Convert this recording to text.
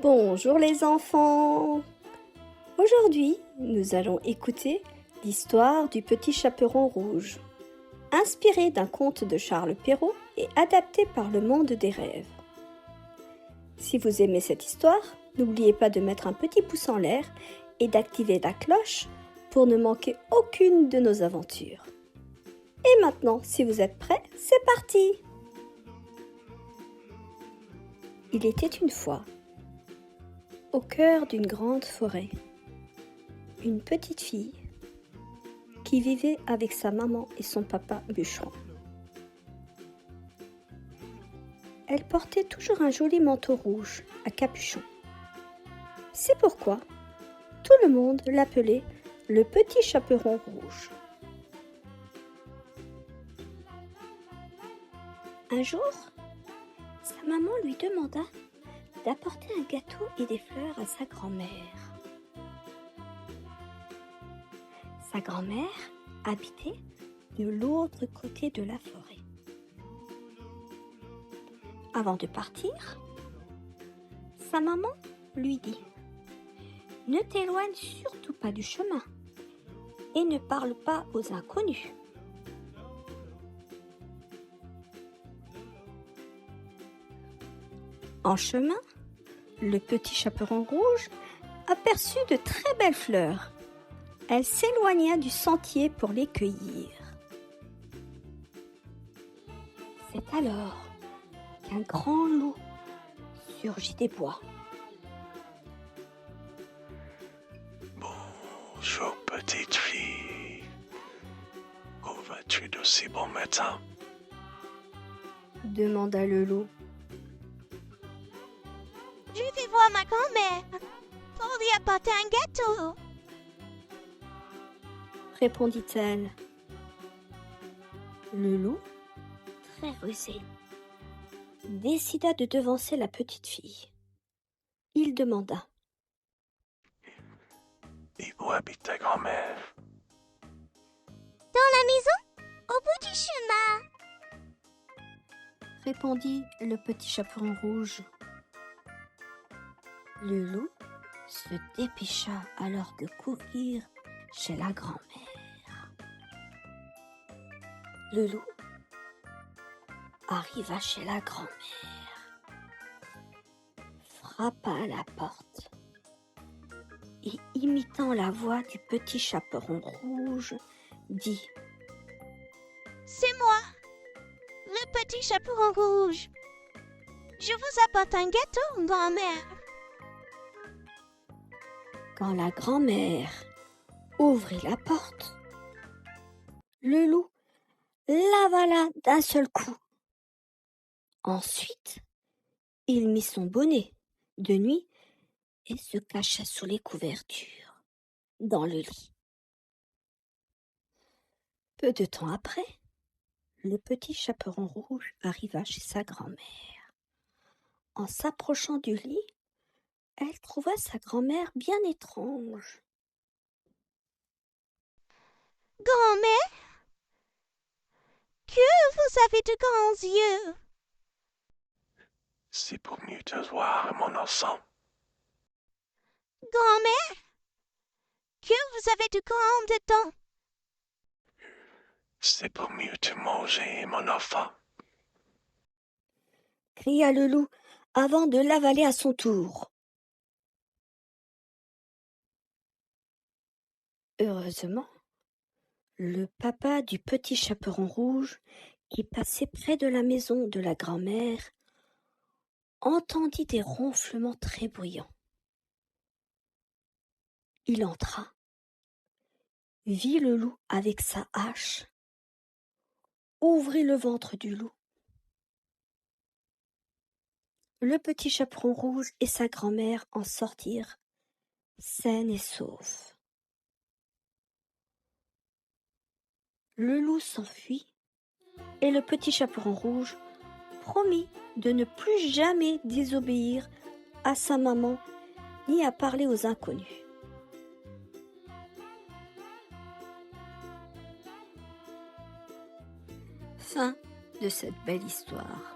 Bonjour les enfants! Aujourd'hui, nous allons écouter l'histoire du petit chaperon rouge, inspirée d'un conte de Charles Perrault et adapté par le monde des rêves. Si vous aimez cette histoire, n'oubliez pas de mettre un petit pouce en l'air et d'activer la cloche pour ne manquer aucune de nos aventures. Et maintenant, si vous êtes prêts, c'est parti! Il était une fois, au cœur d'une grande forêt, une petite fille qui vivait avec sa maman et son papa bûcheron. Elle portait toujours un joli manteau rouge à capuchon. C'est pourquoi tout le monde l'appelait le petit chaperon rouge. Un jour, sa maman lui demanda d'apporter un gâteau et des fleurs à sa grand-mère. Sa grand-mère habitait de l'autre côté de la forêt. Avant de partir, sa maman lui dit « Ne t'éloigne surtout pas du chemin et ne parle pas aux inconnus. » En chemin, le petit chaperon rouge aperçut de très belles fleurs. Elle s'éloigna du sentier pour les cueillir. C'est alors qu'un grand loup surgit des bois. Bonjour petite fille, où vas-tu de si bon matin? Demanda le loup. Je vais voir ma grand-mère pour lui apporter un gâteau. Répondit-elle. Le loup, très rusé, décida de devancer la petite fille. Il demanda. Et où habite ta grand-mère? Dans la maison, au bout du chemin. Répondit le petit chaperon rouge. Le loup se dépêcha alors de courir chez la grand-mère. Le loup arriva chez la grand-mère, frappa à la porte et, imitant la voix du petit chaperon rouge, dit « C'est moi, le petit chaperon rouge. Je vous apporte un gâteau, grand-mère. » Quand la grand-mère ouvrit la porte, le loup l'avala d'un seul coup. Ensuite, il mit son bonnet de nuit et se cacha sous les couvertures, dans le lit. Peu de temps après, le petit chaperon rouge arriva chez sa grand-mère. En s'approchant du lit, elle trouva sa grand-mère bien étrange. « Grand-mère, que vous avez de grands yeux. » C'est pour mieux te voir, mon enfant. « Grand-mère, que vous avez de grandes dents. » C'est pour mieux te manger, mon enfant. Cria le loup avant de l'avaler à son tour. Heureusement, le papa du petit chaperon rouge, qui passait près de la maison de la grand-mère, entendit des ronflements très bruyants. Il entra, vit le loup avec sa hache, ouvrit le ventre du loup. Le petit chaperon rouge et sa grand-mère en sortirent sains et saufs. Le loup s'enfuit et le petit chaperon rouge promit de ne plus jamais désobéir à sa maman ni à parler aux inconnus. Fin de cette belle histoire.